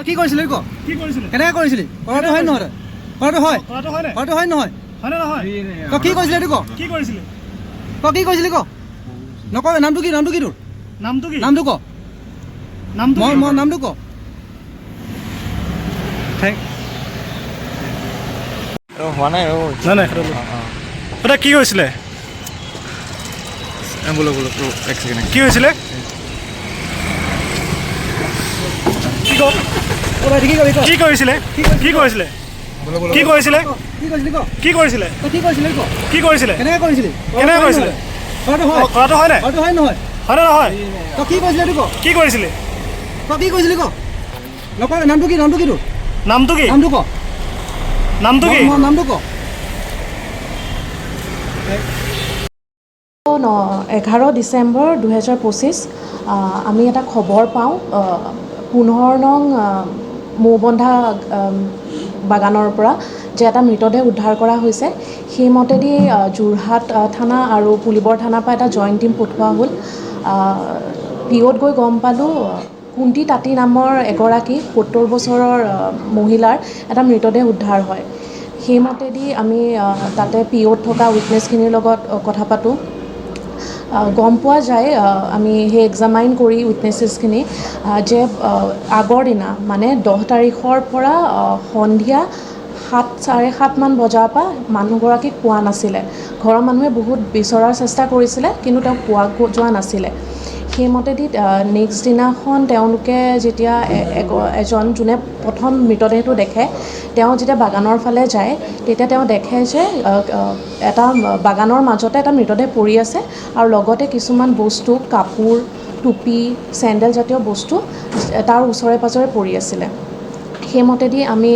কি কৰিছিলি ক কি কৰিছিলে কেনেকৈ কৰিছিলি কৰাটো হয় নহয় কৰাটো হয় কৰাটো হয় নে কৰাটো হয় নহয় হয়নে নহয় ক কি কৰিছিলি এইটো ক কি কৰিছিলে কি কৰিছিলি ক নকয় নামটো কি তোৰ নামটো কি নামটো ক নামটো কি মই নামটো ক হোৱা নাই নাই নাই এটা কি হৈছিলে বোলো বোলো এক ছেকেণ্ড কি হৈছিলে কি ক কি কৰিছিলে কি কৰিছিলে কি কৰিছিলে কি কৰিছিলি ক কি কৰিছিলে কি কৰিছিলি ক কি কৰিছিলে কেনেকৈ কৰিছিলি কেনেকৈ কৰিছিলে কৰাটো হয় কৰাটো হয় নে কৰাটো হয় নহয় হয়নে নহয় কি কৰিছিলি এইটো ক কি কৰিছিলে কি কৰিছিলি ক নকয় নামটো কি তোৰ নামটো কি নামটো ক নামটো কি নামটো ক 11 ডিচেম্বৰ 2025 আমি এটা খবৰ পাওঁ 15 নং মৌবন্ধা বাগানৰ পৰা যে এটা মৃতদেহ উদ্ধাৰ কৰা হৈছে সেইমতেদি যোৰহাট থানা আৰু পুলিবৰ থানাৰ পৰা এটা জইণ্ট টিম পঠোৱা হ'ল পিঅ'ত গৈ গম পালোঁ কুন্তি তাঁতী নামৰ এগৰাকী 70 বছৰৰ মহিলাৰ এটা মৃতদেহ উদ্ধাৰ হয় সেইমতেদি আমি তাতে পিঅ'ত থকা উইটনেছখিনিৰ লগত কথা পাতোঁ গম পোৱা যায় আমি সেই এক্সামাইন কৰি উইটনেছেছখিনি যে আগৰ দিনা মানে 10 তাৰিখৰ পৰা সন্ধিয়া 7:30 মান বজাৰ পৰা মানুহগৰাকীক পোৱা নাছিলে ঘৰৰ মানুহে বহুত বিচৰাৰ চেষ্টা কৰিছিলে কিন্তু তেওঁক পোৱা যোৱা নাছিলে সেইমতেদি নেক্সট দিনাখন তেওঁলোকে যেতিয়া এজন যোনে প্ৰথম মৃতদেহটো দেখে তেওঁ যেতিয়া বাগানৰ ফালে যায় তেতিয়া তেওঁ দেখে যে এটা বাগানৰ মাজতে এটা মৃতদেহ পৰি আছে আৰু লগতে কিছুমান বস্তু কাপোৰ টুপি চেণ্ডেল জাতীয় বস্তু তাৰ ওচৰে পাজৰে পৰি আছিলে সেইমতেদি আমি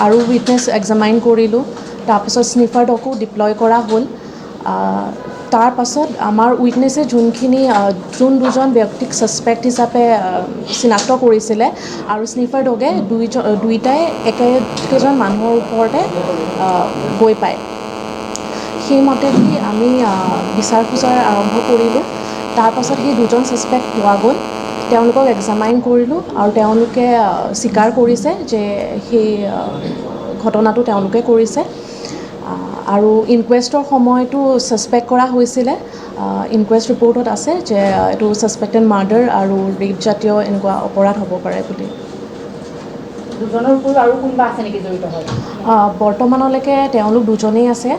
আৰু উইটনেছ এক্সামাইন কৰিলোঁ তাৰপিছত স্নিফাৰ ডগো ডিপ্লয় কৰা হ'ল তাৰ পাছত আমাৰ উইটনেছে যোনখিনি যোন দুজন ব্যক্তিক ছাছপেক্ট হিচাপে চিনাক্ত কৰিছিলে আৰু স্নিফাৰ ডগে দুইটাই একেকেইজন মানুহৰ ওপৰতে গৈ পায় সেইমতেদি আমি বিচাৰ খোজাৰ আৰম্ভ কৰিলোঁ তাৰপাছত সেই দুজন ছাছপেক্ট পোৱা গ'ল তেওঁলোকক এক্সামাইন কৰিলোঁ আৰু তেওঁলোকে স্বীকাৰ কৰিছে যে সেই ঘটনাটো তেওঁলোকে কৰিছে আৰু ইনকুৱেষ্টৰ সময়তো ছাছপেক্ট কৰা হৈছিলে ইনকুৱেষ্ট ৰিপৰ্টত আছে যে এইটো ছাছপেক্টেড মাৰ্ডাৰ আৰু ৰেপ জাতীয় এনেকুৱা অপৰাধ হ'ব পাৰে বুলি দুজনৰ উপৰিও আৰু কোনোবা আছে নেকি জড়িত হয় বৰ্তমানলৈকে তেওঁলোক দুজনেই আছে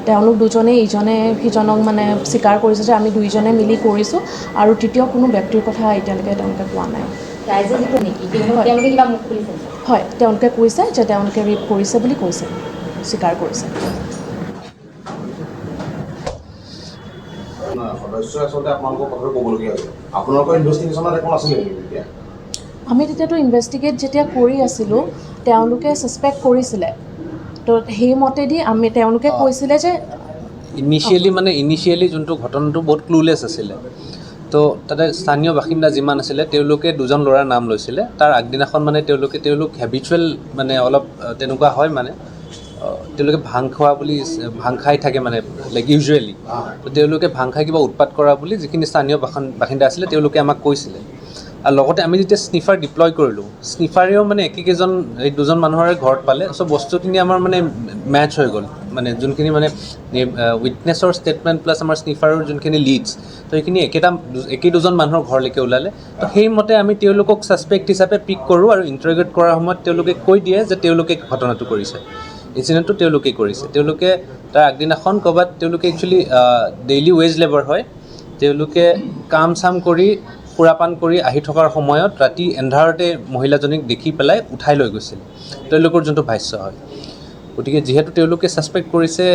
তেওঁলোক দুজনেই ইজনে সিজনক মানে স্বীকাৰ কৰিছে যে আমি দুইজনে মিলি কৰিছোঁ আৰু তৃতীয় কোনো ব্যক্তিৰ কথা এতিয়ালৈকে তেওঁলোকে কোৱা নাই ৰাইজে যিটো নেকি তেওঁলোকে কিবা মুখ খুলিছে হয় তেওঁলোকে কৈছে যে তেওঁলোকে ৰেপ কৰিছে বুলি কৈছে স্বীকাৰ কৰিছে সদস্য আচলতে আপোনালোকৰ কথাটো ক'বলগীয়া হৈছে আপোনালোকৰ ইনভেষ্টিগেশ্যনত একো নাছিলে নেকি তেতিয়া আমি তেতিয়াতো ইনভেষ্টিগেট যেতিয়া কৰি আছিলোঁ তেওঁলোকে ছাছপেক্ট কৰিছিলে তো সেইমতেদি তেওঁলোকে কৈছিলে যে ইনিচিয়েলি যোনটো ঘটনাটো বহুত ক্লুলেছ আছিলে তো তাতে স্থানীয় বাসিন্দা যিমান আছিলে তেওঁলোকে দুজন ল'ৰাৰ নাম লৈছিলে তাৰ আগদিনাখন মানে তেওঁলোক হেবিচুৱেল মানে অলপ তেনেকুৱা হয় মানে তেওঁলোকে ভাং খাই থাকে মানে লাইক ইউজুৱেলি তো তেওঁলোকে ভাং খাই কিবা উৎপাত কৰা বুলি যিখিনি স্থানীয় বাসিন্দা আছিলে তেওঁলোকে আমাক কৈছিলে আৰু লগতে আমি যেতিয়া স্নিফাৰ ডিপ্লয় কৰিলোঁ স্নিফাৰেও মানে একেকেইজন এই দুজন মানুহৰে ঘৰত পালে চ' বস্তুখিনি আমাৰ মানে মেটচ হৈ গ'ল মানে যোনখিনি মানে উইটনেছৰ ষ্টেটমেণ্ট প্লাছ আমাৰ স্নিফাৰৰ যোনখিনি লিডছ তো সেইখিনি একেই দুজন মানুহৰ ঘৰলৈকে ওলালে তো সেইমতে আমি তেওঁলোকক ছাছপেক্ট হিচাপে পিক কৰোঁ আৰু ইণ্টাৰগেট কৰাৰ সময়ত তেওঁলোকে কৈ দিয়ে যে তেওঁলোকে ঘটনাটো কৰিছে ইনচিডেণ্টটো তেওঁলোকেই কৰিছে তেওঁলোকে তাৰ আগদিনাখন ক'ৰবাত তেওঁলোকে একচুৱেলি ডেইলি ৱেজ লেবাৰ হয় তেওঁলোকে কাম চাম কৰি সুৰাপান কৰি আহি থকাৰ সময়ত ৰাতি এন্ধাৰতে মহিলাজনীক দেখি পেলাই উঠাই লৈ গৈছিল তেওঁলোকৰ যোনটো ভাষ্য হয় গতিকে যিহেতু তেওঁলোকে ছাছপেক্ট কৰিছে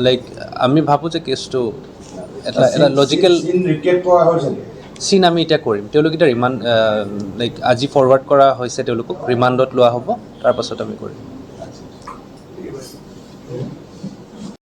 লাইক আমি ভাবোঁ যে কেছটো এটা লজিকেল চিন আমি এতিয়া কৰিম তেওঁলোক এতিয়া ৰিমাণ্ড লাইক আজি ফৰৱাৰ্ড কৰা হৈছে তেওঁলোকক ৰিমাণ্ডত লোৱা হ'ব তাৰপাছত আমি কৰিম